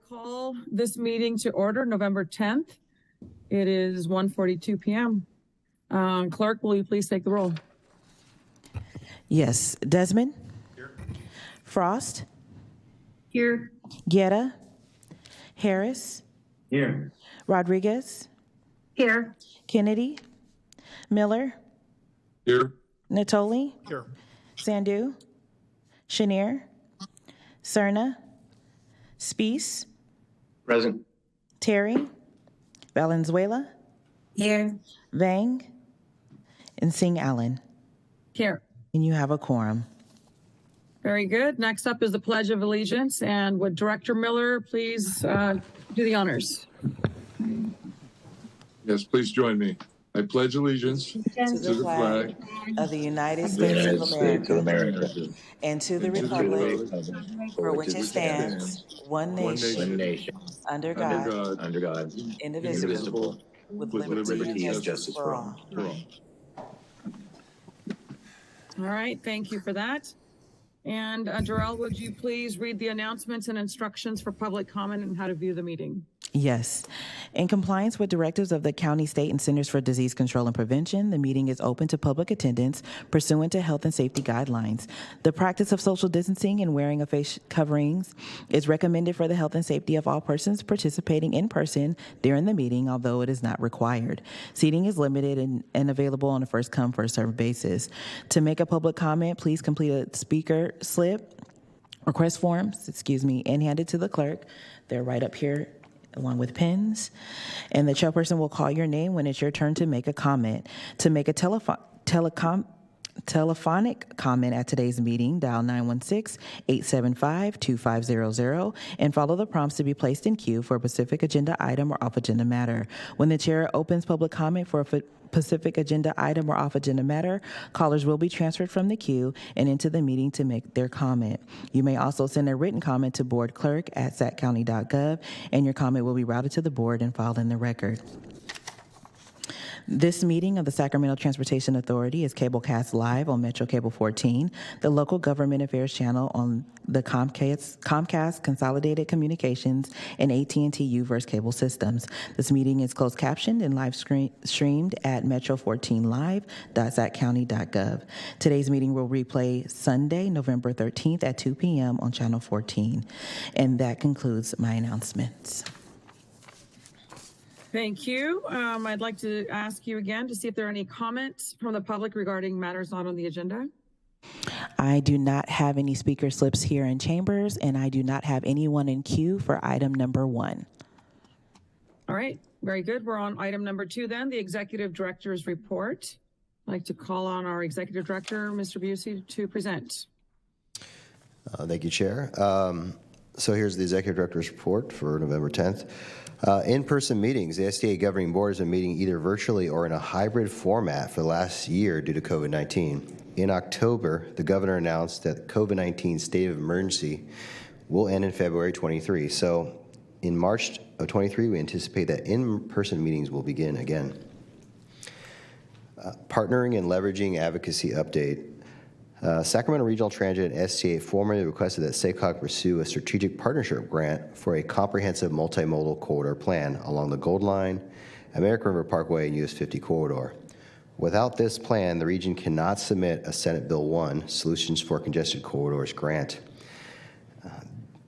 call this meeting to order November 10th. It is 1:42 p.m. Clerk, will you please take the roll? Yes. Desmond? Here. Frost? Here. Guerra? Harris? Here. Rodriguez? Here. Kennedy? Miller? Here. Natoli? Here. Sandu? Chenier? Cerna? Speece? Present. Terry? Valenzuela? Here. Vang? And Singh Allen. Here. And you have a quorum. Very good. Next up is the Pledge of Allegiance. And would Director Miller please do the honors? Yes, please join me. I pledge allegiance to the flag of the United of the States United of States of America America and to the and to the republic republic for which it stands, one nation, under God, under God, indivisible, with liberty and justice for all. All right. Thank you for that. And Jarrell, would you please read the announcements and instructions for public comment and how to view the meeting? Yes. In compliance with directives of the County, State, and Centers for Disease Control and Prevention, the meeting is open to public attendance pursuant to health and safety guidelines. The practice of social distancing and wearing of face coverings is recommended for the health and safety of all persons participating in person during the meeting, although it is not required. Seating is limited and available on a first-come, first-served basis. To make a public comment, please complete a speaker slip, request forms, and hand it to the clerk. They're right up here along with pens, and the chairperson will call your name when it's your turn to make a comment. To make a telephonic comment at today's meeting, dial 916-875-2500 and follow the prompts to be placed in queue for a specific agenda item or off-agenda matter. When the chair opens public comment for a specific agenda item or off-agenda matter, callers will be transferred from the queue and into the meeting to make their comment. You may also send a written comment to boardclerk@saccounty.gov, and your comment will be routed to the board and filed in the record. This meeting of the Sacramento Transportation Authority is cablecast live on Metro Cable 14, the local government affairs channel on the Comcast Consolidated Communications, and AT&T UVerse cable systems. This meeting is closed captioned and live streamed at metro14live.saccounty.gov. Today's meeting will replay Sunday, November 13th at 2 p.m. on Channel 14. And that concludes my announcements. Thank you. I'd like to ask you again to see if there are any comments from the public regarding matters not on the agenda. I do not have any speaker slips here in chambers, and I do not have anyone in queue for item number 1. All right, very good. We're on item number 2 then, the Executive Director's Report. I'd like to call on our Executive Director, Mr. Busey, to present. Thank you, Chair. So here's the Executive Director's Report for November 10th. In-person meetings. The SDA Governing Board has been meeting either virtually or in a hybrid format for the last year due to COVID-19. In October, the governor announced that the COVID-19 state of emergency will end in February 23. So in March of 23, we anticipate that in-person meetings will begin again. Partnering and leveraging advocacy update. Sacramento Regional Transit and STA formally requested that SACOG pursue a strategic partnership grant for a comprehensive multimodal corridor plan along the Gold Line, American River Parkway, and US 50 corridor. Without this plan, the region cannot submit a Senate Bill 1 Solutions for Congested Corridors grant.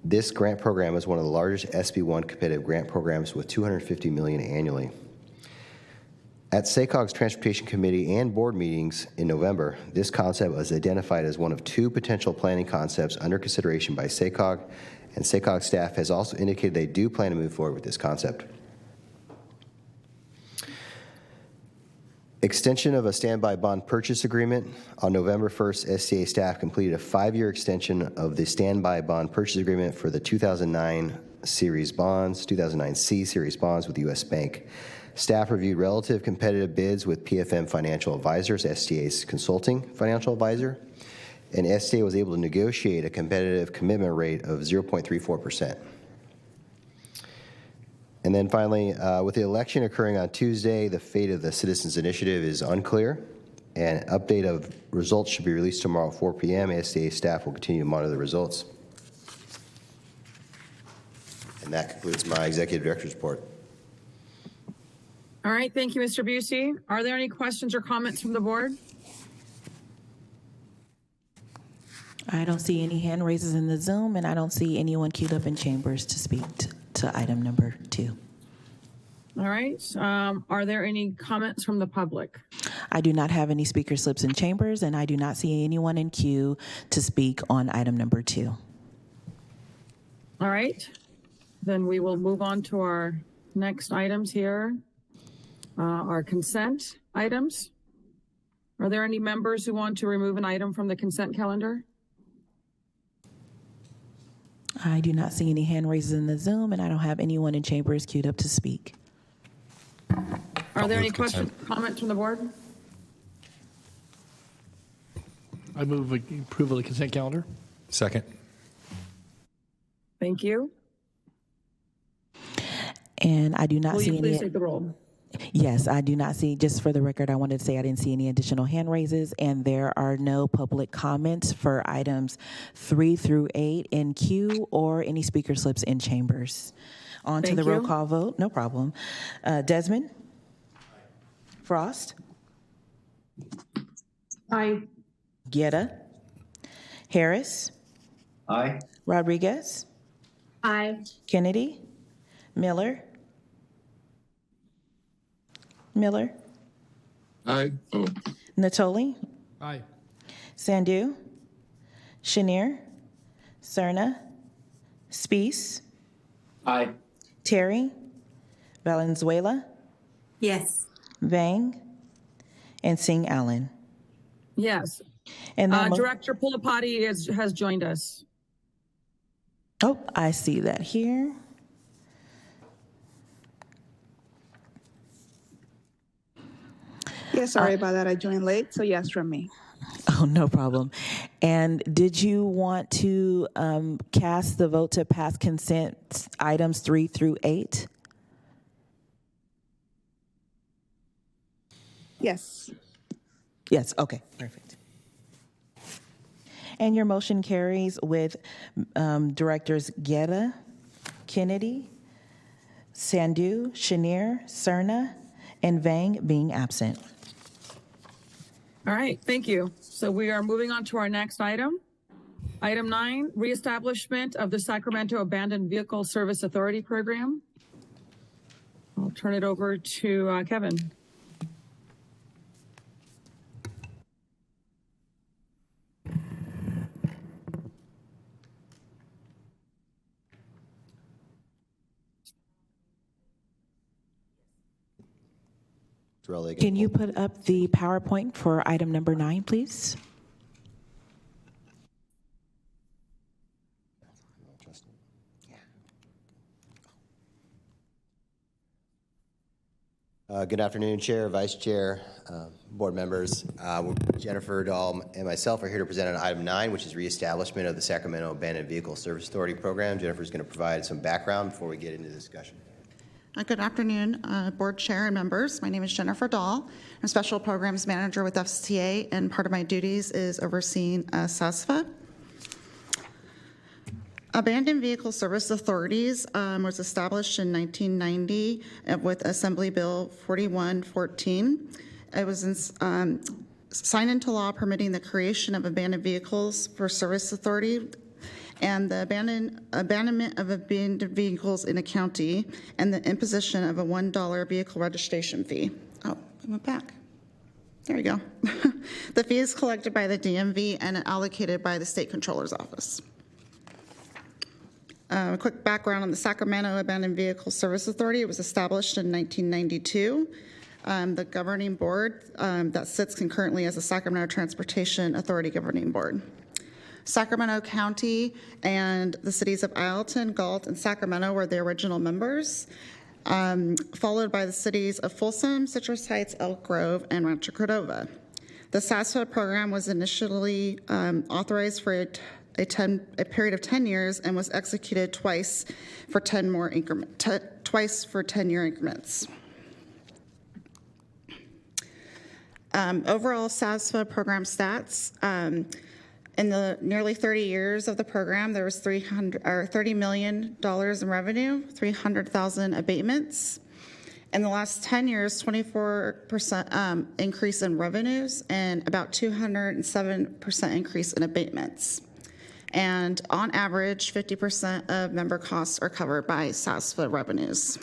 This grant program is one of the largest SB1 competitive grant programs with $250 million annually. At SACOG's Transportation Committee and board meetings in November, this concept was identified as one of 2 potential planning concepts under consideration by SACOG, and SACOG staff has also indicated they do plan to move forward with this concept. Extension of a standby bond purchase agreement. On November 1st, SCA staff completed a 5-year extension of the standby bond purchase agreement for the 2009 series bonds, 2009C series bonds with U.S. Bank. Staff reviewed relative competitive bids with PFM Financial Advisors, STA's consulting financial advisor, and STA was able to negotiate a competitive commitment rate of 0.34%. And then finally, with the election occurring on Tuesday, the fate of the Citizens Initiative is unclear, and an update of results should be released tomorrow at 4 p.m. STA staff will continue to monitor the results. And that concludes my executive director's report. All right, thank you, Mr. Busey. Are there any questions or comments from the board? I don't see any hand raises in the Zoom, and I don't see anyone queued up in chambers to speak to item number 2. All right, are there any comments from the public? I do not have any speaker slips in chambers, and I do not see anyone in queue to speak on item number 2. All right, then we will move on to our next items here, our consent items. Are there any members who want to remove an item from the consent calendar? I do not see any hand raises in the Zoom, and I don't have anyone in chambers queued up to speak. Are there any questions, comments from the board? I move approval of the consent calendar. Second. Thank you. And I do not Will see you please any. take the roll? Yes, I do not see, just for the record, I wanted to say I didn't see any additional hand raises, and there are no public comments for items 3 through 8 in queue or any speaker slips in chambers. On to Thank the roll you. call vote, no problem. Desmond? Frost? Aye. Guetta? Harris? Aye. Rodriguez? Aye. Kennedy? Miller? Miller? Aye. Oh, Natoli? Aye. Sandu? Chenier? Cerna? Spees? Aye. Terry? Valenzuela? Yes. Vang? And Singh Allen. Yes. And that Director Pulapati has joined us. oh, I see that here. Yeah, sorry about that. I joined late, so yes from me. Oh, no problem. And did you want to cast the vote to pass consent items 3 through 8? Yes. Yes, okay, perfect. And your motion carries with Directors Guetta, Kennedy, Sandu, Chenier, Cerna, and Vang being absent. All right, thank you. So we are moving on to our next item. Item 9, reestablishment of the Sacramento Abandoned Vehicle Service Authority Program. I'll turn it over to Kevin. Can you put up the PowerPoint for item number 9, please? Good afternoon, Chair, Vice Chair, board members. Jennifer Dahl and myself are here to present on item 9, which is reestablishment of the Sacramento Abandoned Vehicle Service Authority Program. Jennifer is going to provide some background before we get into the discussion. Good afternoon, board chair and members. My name is Jennifer Dahl. I'm Special Programs Manager with FCA, and part of my duties is overseeing SASFA. Abandoned Vehicle Service Authorities was established in 1990 with Assembly Bill 4114. It was signed into law permitting the creation of abandoned vehicles for service authority and the abandonment of abandoned vehicles in a county, and the imposition of a $1 vehicle registration fee. Oh, I went back. There you go. The fee is collected by the DMV and allocated by the State Controller's Office. A quick background on the Sacramento Abandoned Vehicle Service Authority. It was established in 1992. The governing board that sits concurrently as the Sacramento Transportation Authority Governing Board. Sacramento County and the cities of Ileton, Galt, and Sacramento were the original members, followed by the cities of Folsom, Citrus Heights, Elk Grove, and Rancho Cordova. The SASFA program was initially authorized for a period of 10 years and was executed twice for 10-year increments. Overall SASFA program stats. In the nearly 30 years of the program, there was $30 million in revenue, 300,000 abatements. In the last 10 years, 24% increase in revenues and about 207% increase in abatements. And on average, 50% of member costs are covered by SASFA revenues.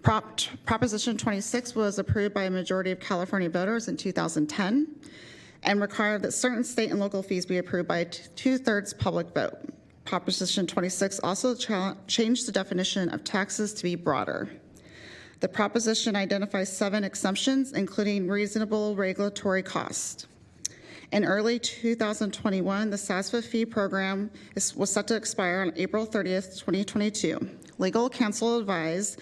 Proposition 26 was approved by a majority of California voters in 2010 and required that certain state and local fees be approved by a 2/3 public vote. Proposition 26 also changed the definition of taxes to be broader. The proposition identifies 7 exemptions, including reasonable regulatory cost. In early 2021, the SASFA fee program was set to expire on April 30th, 2022. Legal counsel advised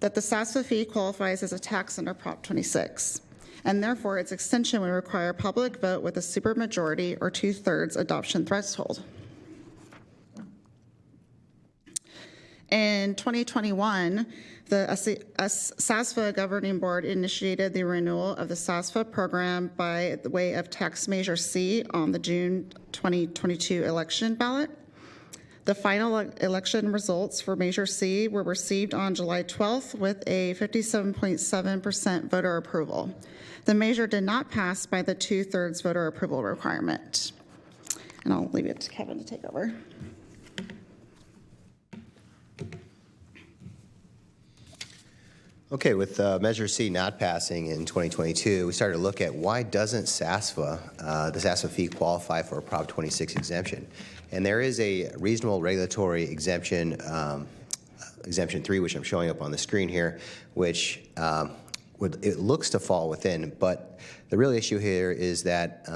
that the SASFA fee qualifies as a tax under Prop 26, and therefore its extension would require a public vote with a supermajority or 2/3 adoption threshold. In 2021, the SASFA Governing Board initiated the renewal of the SASFA program by the way of tax measure C on the June 2022 election ballot. The final election results for Measure C were received on July 12th with a 57.7% voter approval. The measure did not pass by the 2/3 voter approval requirement. And I'll leave it to Kevin to take over. Okay, with Measure C not passing in 2022, we started to look at why doesn't SASFA, the SASFA fee, qualify for a Prop 26 exemption? And there is a reasonable regulatory exemption, Exemption 3, which I'm showing up on the screen here, which it looks to fall within, but the real issue here is that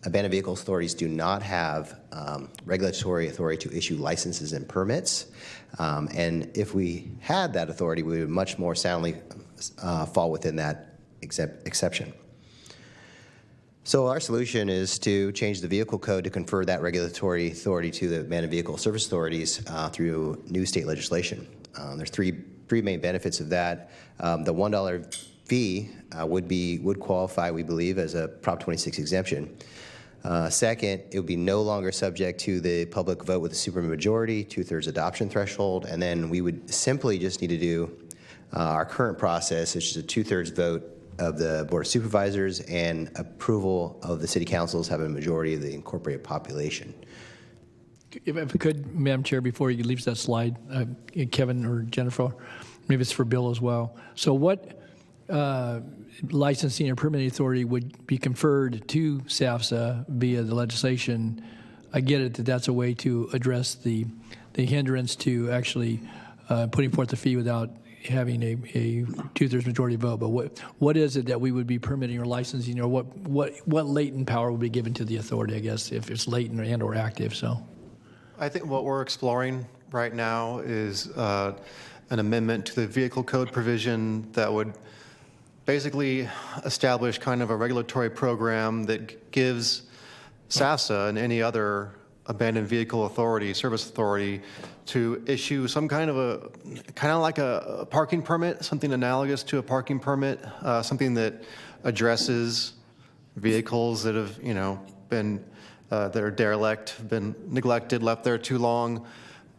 abandoned vehicles authorities do not have regulatory authority to issue licenses and permits. And if we had that authority, we would much more soundly fall within that exception. So our solution is to change the vehicle code to confer that regulatory authority to the abandoned vehicle service authorities through new state legislation. There's three main benefits of that. The $1 fee would qualify, we believe, as a Prop 26 exemption. Second, it would be no longer subject to the public vote with a supermajority, 2/3 adoption threshold, and then we would simply just need to do our current process, which is a 2/3 vote of the Board of Supervisors and approval of the city councils having a majority of the incorporated population. If I could, Madam Chair, before you leave that slide, Kevin or Jennifer, maybe it's for Bill as well. So what licensing or permitting authority would be conferred to SAFSA via the legislation? I get it that that's a way to address the hindrance to actually putting forth the fee without having a 2/3 majority vote. But what is it that we would be permitting or licensing, or what latent power would be given to the authority, I guess, if it's latent and or active? So I think what we're exploring right now is an amendment to the vehicle code provision that would basically establish kind of a regulatory program that gives SAFSA and any other abandoned vehicle authority, service authority, to issue some kind of like a parking permit, something analogous to a parking permit, something that addresses vehicles that have, been that are derelict, been neglected, left there too long.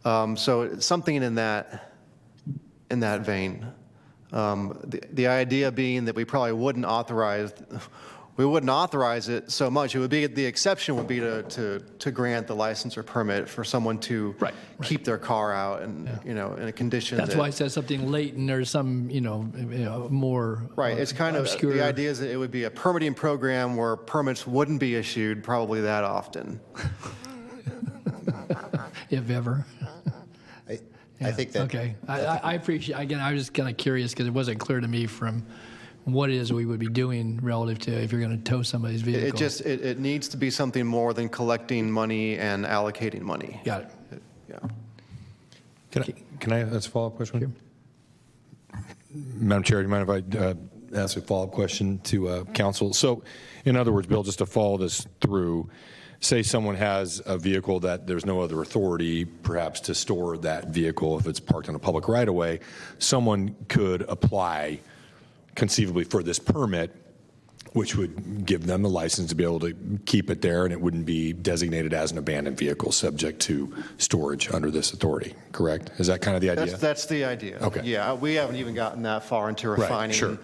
So it's something in that vein. The idea being that we probably wouldn't authorize it so much. It would be, the exception would be to grant the license or permit for someone to keep their car out and in a condition. That's why I said something latent or some more right. It's kind obscure. of the idea is that it would be a permitting program where permits wouldn't be issued probably that often, if ever. I think that. Okay, I appreciate. Again, I was just kind of curious because it wasn't clear to me from what it is we would be doing relative to if you're going to tow somebody's vehicle. It needs to be something more than collecting money and allocating money. Got it. Yeah. Can I ask a follow-up question? Sure. Madam Chair, do you mind if I ask a follow-up question to council? So, in other words, Bill, just to follow this through, say someone has a vehicle that there's no other authority perhaps to store that vehicle if it's parked on a public right-of-way, someone could apply conceivably for this permit which would give them the license to be able to keep it there, and it wouldn't be designated as an abandoned vehicle subject to storage under this authority, correct? Is that kind of the idea? That's the idea. Okay. Yeah, we haven't even gotten that far into refining. sure.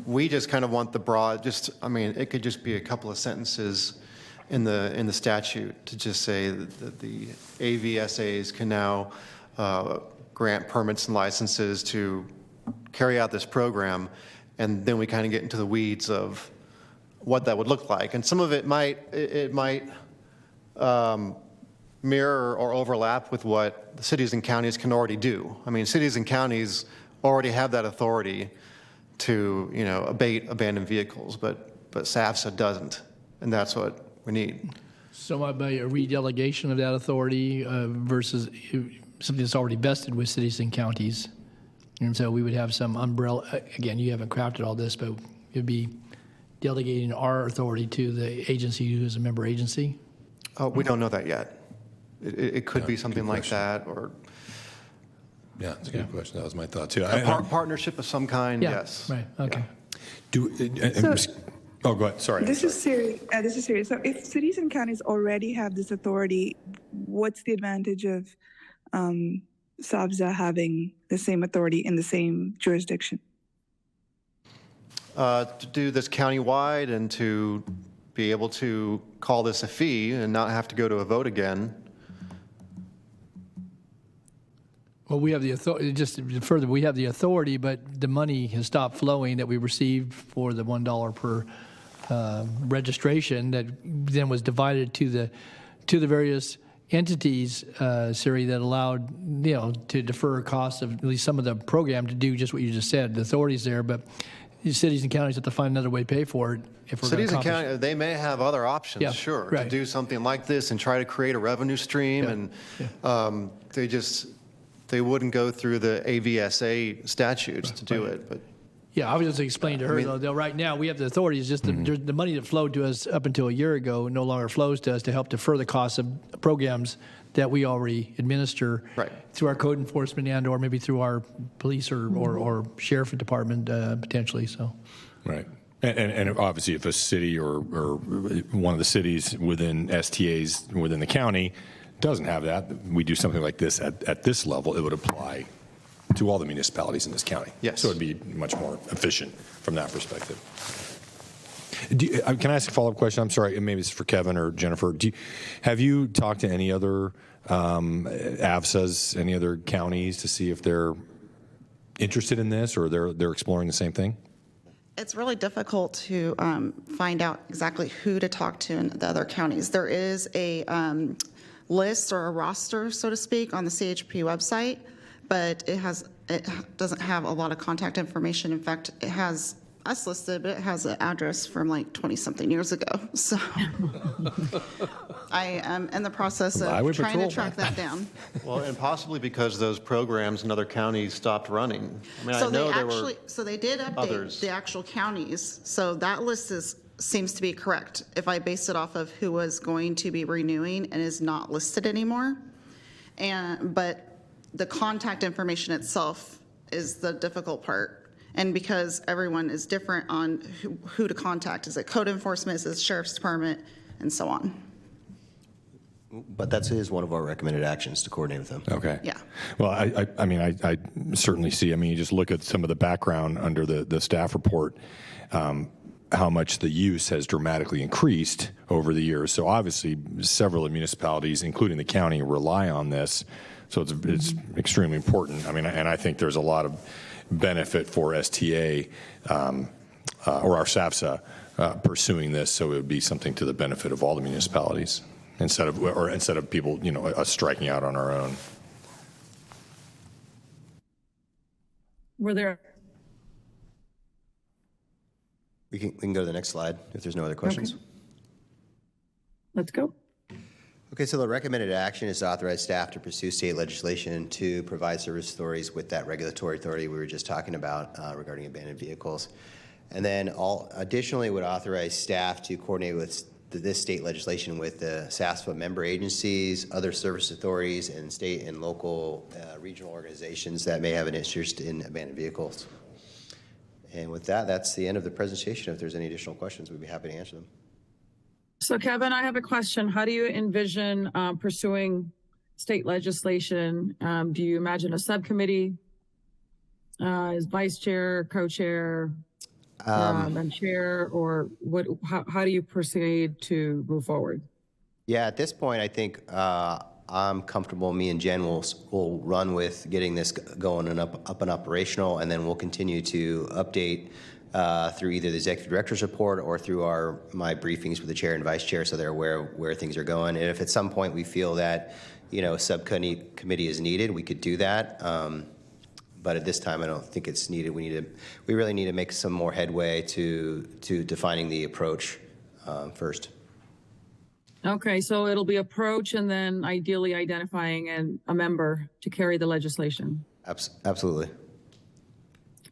We just kind of want the broad, it could just be a couple of sentences in the statute to just say that the AVSAs can now grant permits and licenses to carry out this program, and then we kind of get into the weeds of what that would look like. And some of it might mirror or overlap with what the cities and counties can already do. I mean, cities and counties already have that authority to, abate abandoned vehicles, but SAFSA doesn't, and that's what we need. So might be a redelegation of that authority versus something that's already vested with cities and counties. And so we would have some umbrella, again, you haven't crafted all this, but it would be delegating our authority to the agency who is a member agency? We don't know that yet. It could be something like that, or Yeah, that's a good question. That was my thought, too. a partnership of some kind, Yeah, yes. right, okay. Oh, go ahead. Sorry. This is serious. So if cities and counties already have this authority, what's the advantage of SAFSA having the same authority in the same jurisdiction? To do this countywide and to be able to call this a fee and not have to go to a vote again. Well, we have the authority, just further, we have the authority, but the money has stopped flowing that we received for the $1 per registration that then was divided to the various entities, Siri, that allowed, to defer costs of at least some of the program to do just what you just said. The authority's there, but the cities and counties have to find another way to pay for it if we're going to Cities and counties, they may have other options, Yeah, sure, right. to do something like this and try to create a revenue stream, and they wouldn't go through the AVSA statutes to do it, but. Yeah, I was just explaining to her, though, right now, we have the authority, it's just the money that flowed to us up until a year ago no longer flows to us to help defer the costs of programs that we already administer through our code enforcement and or maybe through our police or sheriff department potentially, so. Right. And obviously, if a city or one of the cities within STAs within the county doesn't have that, we do something like this at this level, it would apply to all the municipalities in this county. Yes. So it'd be much more efficient from that perspective. Can I ask a follow-up question? I'm sorry, maybe it's for Kevin or Jennifer. Have you talked to any other AVSAs, any other counties to see if they're interested in this or they're exploring the same thing? It's really difficult to find out exactly who to talk to in the other counties. There is a list or a roster, so to speak, on the CHP website, but it doesn't have a lot of contact information. In fact, it has us listed, but it has an address from like 20-something years ago. So I am in the process of trying to track that down. Well, and possibly because those programs in other counties stopped running. I mean, So I know they there actually, were so they did update others. the actual counties. So that list seems to be correct if I base it off of who was going to be renewing and is not listed anymore. But the contact information itself is the difficult part. And because everyone is different on who to contact, is it code enforcement, is it sheriff's department, and so on. But that is one of our recommended actions to coordinate with them. Okay. Yeah. Well, I mean, I certainly see. You just look at some of the background under the staff report, how much the use has dramatically increased over the years. So obviously, several municipalities, including the county, rely on this. So it's extremely important. I mean, and I think there's a lot of benefit for STA or our SAFSA pursuing this. So it would be something to the benefit of all the municipalities instead of people, us striking out on our own. Were there? We can go to the next slide if there's no other questions. Okay. Let's go. Okay, so the recommended action is to authorize staff to pursue state legislation to provide service authorities with that regulatory authority we were just talking about regarding abandoned vehicles. And then additionally would authorize staff to coordinate with this state legislation with the SAFSA member agencies, other service authorities, and state and local regional organizations that may have an interest in abandoned vehicles. And with that, that's the end of the presentation. If there's any additional questions, we'd be happy to answer them. So Kevin, I have a question. How do you envision pursuing state legislation? Do you imagine a subcommittee as vice chair, co-chair, and chair, or what? How do you proceed to move forward? Yeah, at this point, I think I'm comfortable. Me and Jen will run with getting this going and up and operational, and then we'll continue to update through either the executive director's report or through my briefings with the chair and vice chair, so they're aware of where things are going. And if at some point we feel that a subcommittee is needed, we could do that. But at this time, I don't think it's needed. We really need to make some more headway to defining the approach first. Okay, so it'll be approach and then ideally identifying a member to carry the legislation. Absolutely.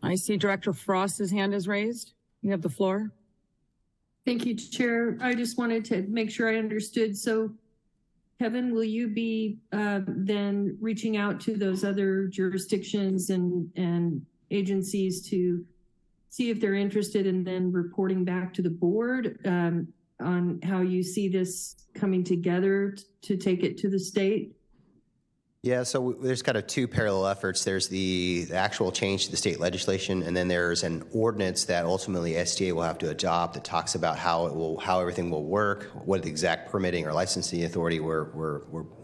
I see Director Frost's hand is raised. You have the floor. Thank you, Chair. I just wanted to make sure I understood. So, Kevin, will you be then reaching out to those other jurisdictions and agencies to see if they're interested and then reporting back to the board on how you see this coming together to take it to the state? Yeah, so there's kind of two parallel efforts. There's the actual change to the state legislation, and then there's an ordinance that ultimately STA will have to adopt that talks about how everything will work, what the exact permitting or licensing authority we're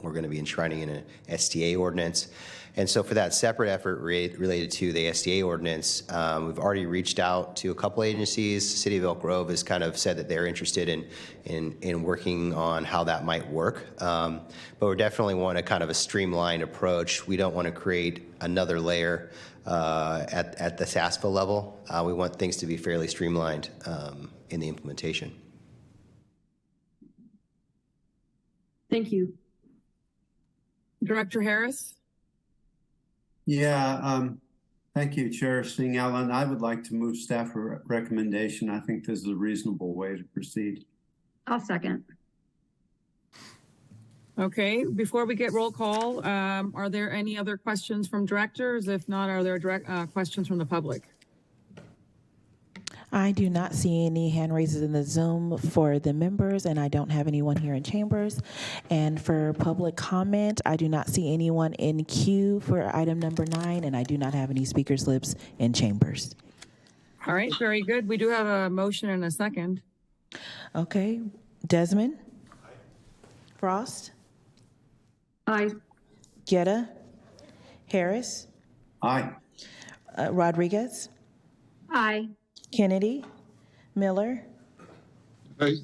going to be enshrining in an STA ordinance. And so for that separate effort related to the STA ordinance, we've already reached out to a couple agencies. The City of Elk Grove has kind of said that they're interested in working on how that might work. But we definitely want a kind of a streamlined approach. We don't want to create another layer at the SASPA level. We want things to be fairly streamlined in the implementation. Thank you. Director Harris? Yeah, thank you, Chair Singh Allen. I would like to move staff recommendation. I think this is a reasonable way to proceed. I'll second. Okay, before we get roll call, are there any other questions from directors? If not, are there questions from the public? I do not see any hand raises in the Zoom for the members, and I don't have anyone here in chambers. And for public comment, I do not see anyone in queue for item number 9, and I do not have any speaker slips in chambers. All right, very good. We do have a motion and a second. Okay, Desmond? Aye. Frost? Aye. Guetta? Harris? Aye. Rodriguez? Aye. Kennedy? Miller? Aye.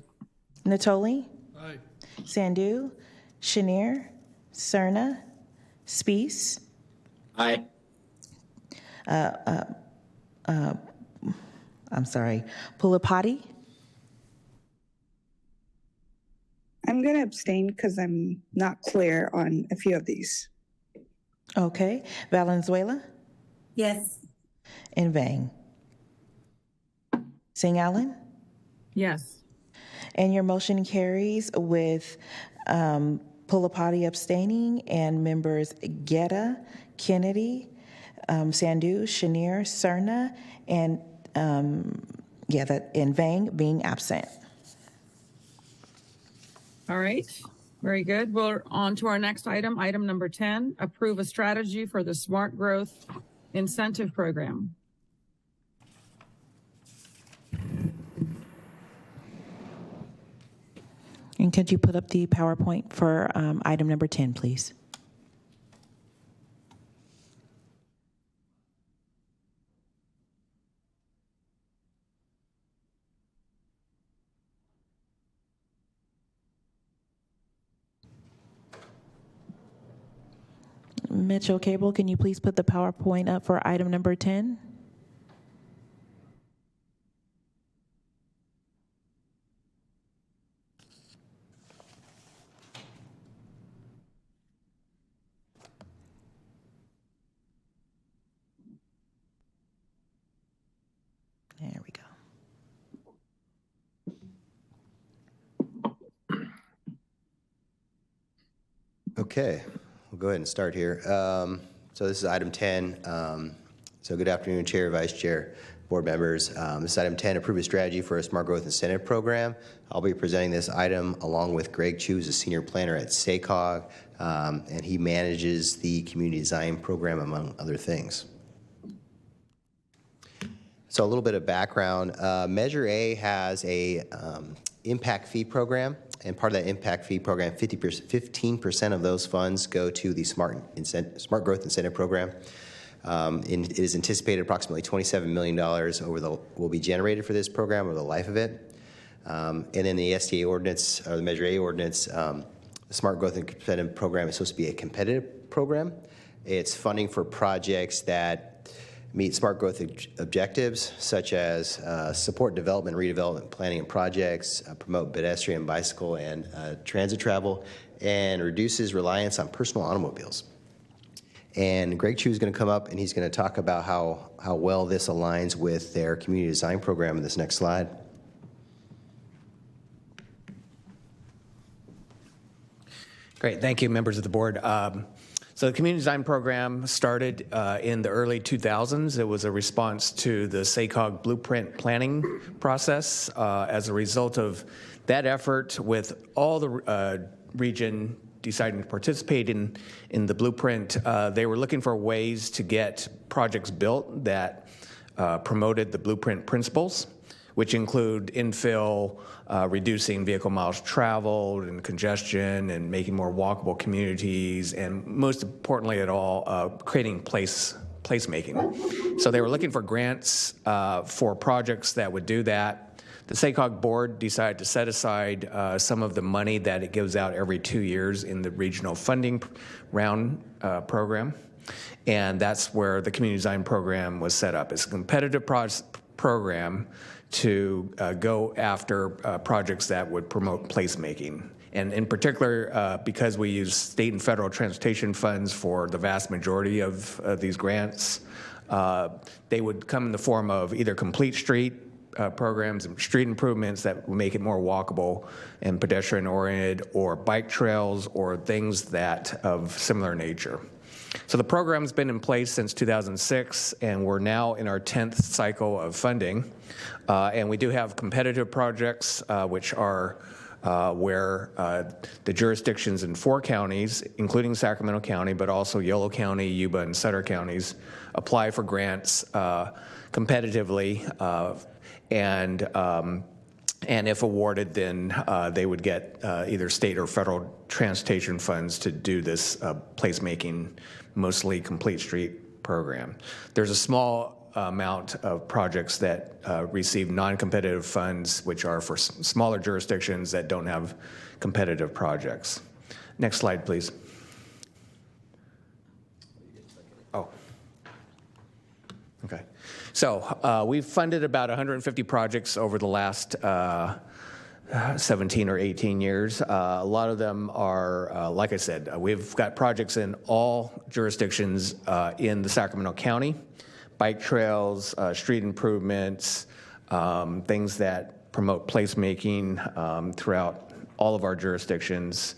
Natoli? Aye. Sandhu? Chenier? Cerna? Speece? Aye. I'm sorry, Pulapati? I'm going to abstain because I'm not clear on a few of these. Okay, Valenzuela? Yes. And Vang? Singh Allen? Yes. And your motion carries with Pulapati abstaining and members Guetta, Kennedy, Sandhu, Chenier, Cerna, and and Vang being absent. All right, very good. We're on to our next item, item number 10, approve a strategy for the Smart Growth Incentive Program. And could you put up the PowerPoint for item number 10, please? Mitchell Cable, can you please put the PowerPoint up for item number 10? There we go. Okay, we'll go ahead and start here. So this is item 10. So good afternoon, Chair, Vice Chair. board members. This is item 10, approve a strategy for a smart growth incentive program. I'll be presenting this item along with Greg Chu, who's a senior planner at SACOG, and he manages the community design program, among other things. So a little bit of background. Measure A has a impact fee program, and part of that impact fee program, 15% of those funds go to the Smart Growth Incentive Program. It is anticipated approximately $27 million will be generated for this program over the life of it. And then the STA ordinance, or the Measure A ordinance, the Smart Growth Incentive Program is supposed to be a competitive program. It's funding for projects that meet smart growth objectives, such as support development, redevelopment, planning and projects, promote pedestrian, bicycle, and transit travel, and reduces reliance on personal automobiles. And Greg Chu is going to come up and he's going to talk about how well this aligns with their community design program in this next slide. Great, thank you, members of the board. So the community design program started in the early 2000s. It was a response to the SACOG blueprint planning process. As a result of that effort, with all the region deciding to participate in the blueprint, they were looking for ways to get projects built that promoted the blueprint principles, which include infill, reducing vehicle miles traveled and congestion, and making more walkable communities, and most importantly at all, creating placemaking. So they were looking for grants for projects that would do that. The SACOG board decided to set aside some of the money that it gives out every 2 years in the regional funding round program, and that's where the community design program was set up. It's a competitive program to go after projects that would promote placemaking. And in particular, because we use state and federal transportation funds for the vast majority of these grants, they would come in the form of either complete street programs and street improvements that will make it more walkable and pedestrian-oriented, or bike trails, or things that of similar nature. So the program's been in place since 2006, and we're now in our 10th cycle of funding. And we do have competitive projects, which are where the jurisdictions in 4 counties, including Sacramento County, but also Yolo County, Yuba, and Sutter counties, apply for grants competitively, and if awarded, then they would get either state or federal transportation funds to do this placemaking, mostly complete street program. There's a small amount of projects that receive non-competitive funds, which are for smaller jurisdictions that don't have competitive projects. Next slide, please. Oh. Okay. So we've funded about 150 projects over the last 17 or 18 years. A lot of them are, like I said, we've got projects in all jurisdictions in the Sacramento County, bike trails, street improvements, things that promote placemaking throughout all of our jurisdictions.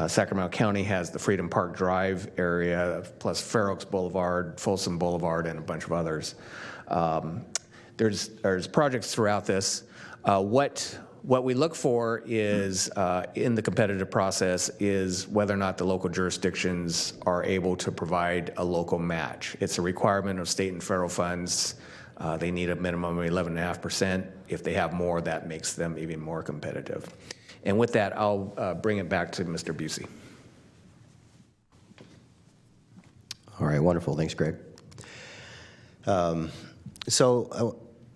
Sacramento County has the Freedom Park Drive area, plus Fair Oaks Boulevard, Folsom Boulevard, and a bunch of others. There's projects throughout this. What we look for is, in the competitive process, is whether or not the local jurisdictions are able to provide a local match. It's a requirement of state and federal funds. They need a minimum of 11.5%. If they have more, that makes them even more competitive. And with that, I'll bring it back to Mr. Busey. All right, wonderful. Thanks, Greg.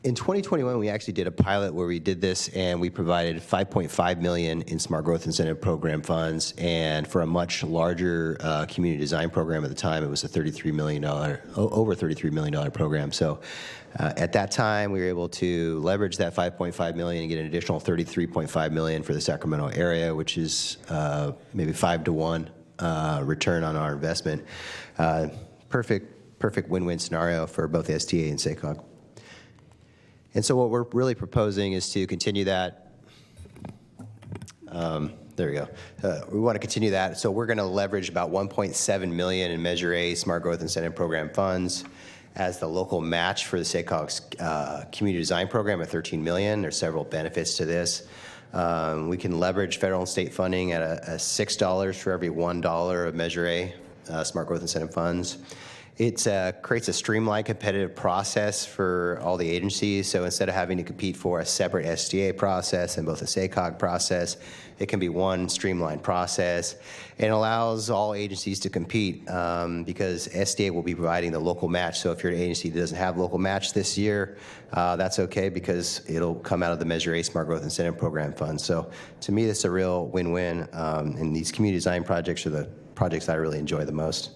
In 2021, we actually did a pilot where we did this, and we provided $5.5 million in Smart Growth Incentive Program funds. And for a much larger community design program at the time, it was a $33 million, over $33 million program. So at that time, we were able to leverage that $5.5 million and get an additional $33.5 million for the Sacramento area, which is maybe 5-to-1 return on our investment. Perfect win-win scenario for both STA and SACOG. And so what we're really proposing is to continue that. There we go. We want to continue that. So we're going to leverage about $1.7 million in Measure A Smart Growth Incentive Program funds. as the local match for the SACOG's community design program at $13 million. There's several benefits to this. We can leverage federal and state funding at a $6 for every $1 of Measure A, Smart Growth Incentive Funds. It creates a streamlined competitive process for all the agencies. So instead of having to compete for a separate SDA process and both a SACOG process, it can be one streamlined process. And allows all agencies to compete because SDA will be providing the local match. So if you're an agency that doesn't have local match this year, that's okay because it'll come out of the Measure A Smart Growth Incentive Program fund. So to me, this is a real win-win. And these community design projects are the projects that I really enjoy the most.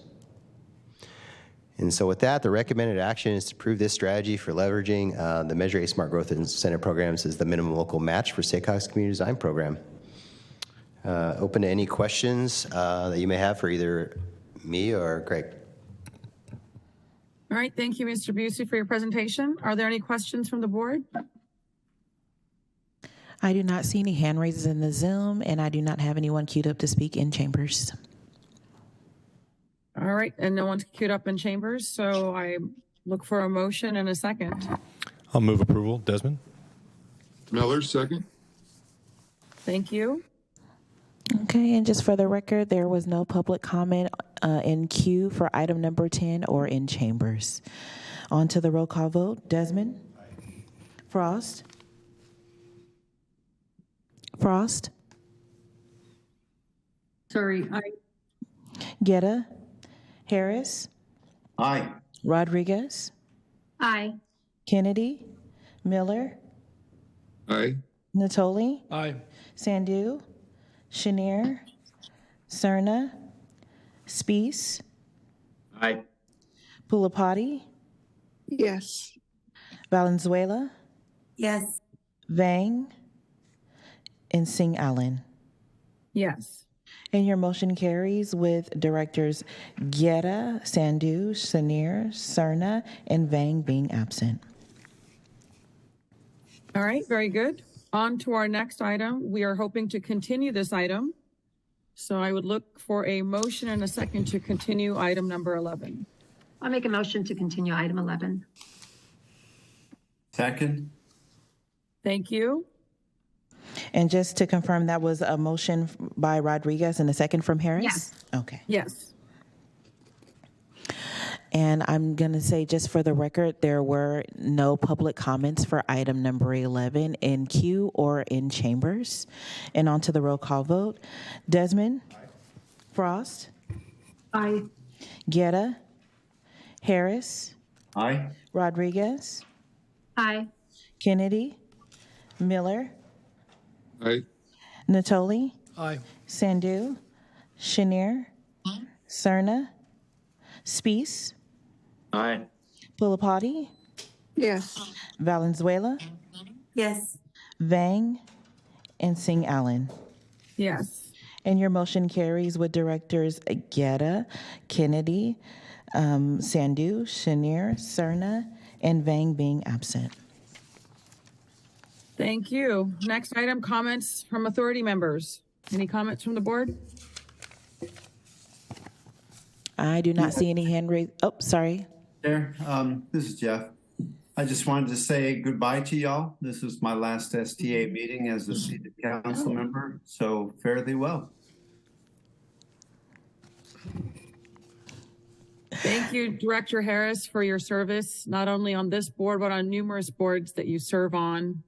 And so with that, the recommended action is to approve this strategy for leveraging the Measure A Smart Growth Incentive Programs as the minimum local match for SACOG's community design program. Open to any questions that you may have for either me or Greg. All right, thank you, Mr. Busey, for your presentation. Are there any questions from the board? I do not see any hand raises in the Zoom, and I do not have anyone queued up to speak in chambers. All right, and no one's queued up in chambers, so I look for a motion and a second. I'll move approval. Desmond? Miller, second. Thank you. Okay, and just for the record, there was no public comment in queue for item number 10 or in chambers. On to the roll call vote. Desmond? Frost? Frost? Sorry, Guetta? Harris? Aye. Rodriguez? Aye. Kennedy? Miller? Aye. Natoli? Aye. Sandu? Chenier? Cerna? Spees? Aye. Pulapati? Yes. Valenzuela? Yes. Vang? And Singh Allen. Yes. And your motion carries with directors Guetta, Sandu, Chenier, Cerna, and Vang being absent. All right, very good. On to our next item. We are hoping to continue this item. So I would look for a motion and a second to continue item number 11. I'll make a motion to continue item 11. Second. Thank you. And just to confirm, that was a motion by Rodriguez and a second from Harris? Yes. Okay. Yes. And I'm going to say, just for the record, there were no public comments for item number 11 in queue or in chambers. And on to the roll call vote. Desmond? Aye. Frost? Aye. Guetta? Harris? Aye. Rodriguez? Aye. Kennedy? Miller? Aye. Natoli? Aye. Sandu? Chenier? Cerna? Spees? Aye. Pulapati? Yes. Valenzuela? Yes. Vang? And Singh Allen. Yes. And your motion carries with directors Guetta, Kennedy, Sandu, Chenier, Cerna, and Vang being absent. Thank you. Next item, comments from authority members. Any comments from the board? I do not see any hand raised. Oh, sorry. There. This is Jeff. I just wanted to say goodbye to y'all. This is my last STA meeting as a seated council member, so fare thee well. Thank you, Director Harris, for your service, not only on this board, but on numerous boards that you serve on,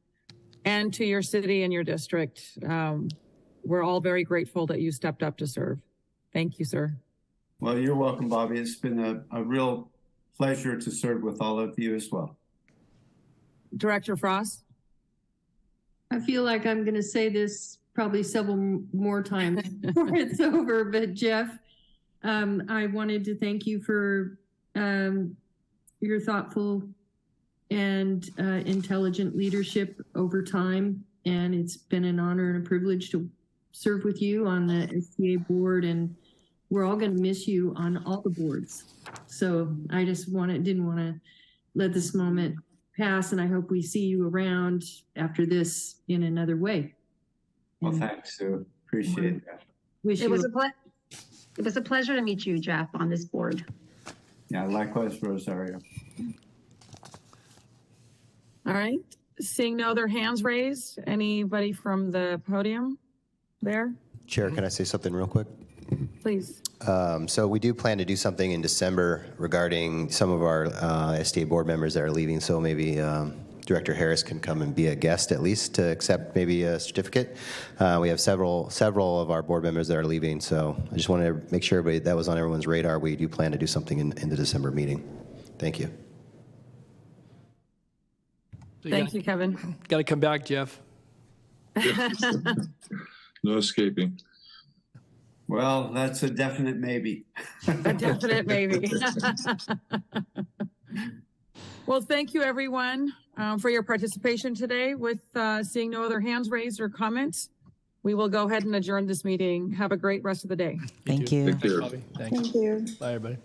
and to your city and your district. We're all very grateful that you stepped up to serve. Thank you, sir. Well, you're welcome, Bobby. It's been a real pleasure to serve with all of you as well. Director Frost? I feel like I'm going to say this probably several more times before it's over, but Jeff, I wanted to thank you for your thoughtful and intelligent leadership over time. And it's been an honor and a privilege to serve with you on the STA board, and we're all going to miss you on all the boards. So I just didn't want to let this moment pass, and I hope we see you around after this in another way. Well, thanks, Sue. Appreciate that. Wish It you was a pleasure to meet you, Jeff, on this board. Yeah, likewise for Rosario. All right. Seeing no other hands raised, anybody from the podium there? Chair, can I say something real quick? Please. So we do plan to do something in December regarding some of our SDA board members that are leaving. So maybe Director Harris can come and be a guest at least to accept maybe a certificate. We have several of our board members that are leaving. So I just wanted to make sure everybody that was on everyone's radar. We do plan to do something in the December meeting. Thank you. Thank you, Kevin. Got to come back, Jeff. No escaping. Well, that's a definite maybe. A definite maybe. Well, thank you, everyone, for your participation today. With seeing no other hands raised or comments, we will go ahead and adjourn this meeting. Have a great rest of the day. Thank you. Take care. Bobby. Thanks. Thank you. Bye, everybody.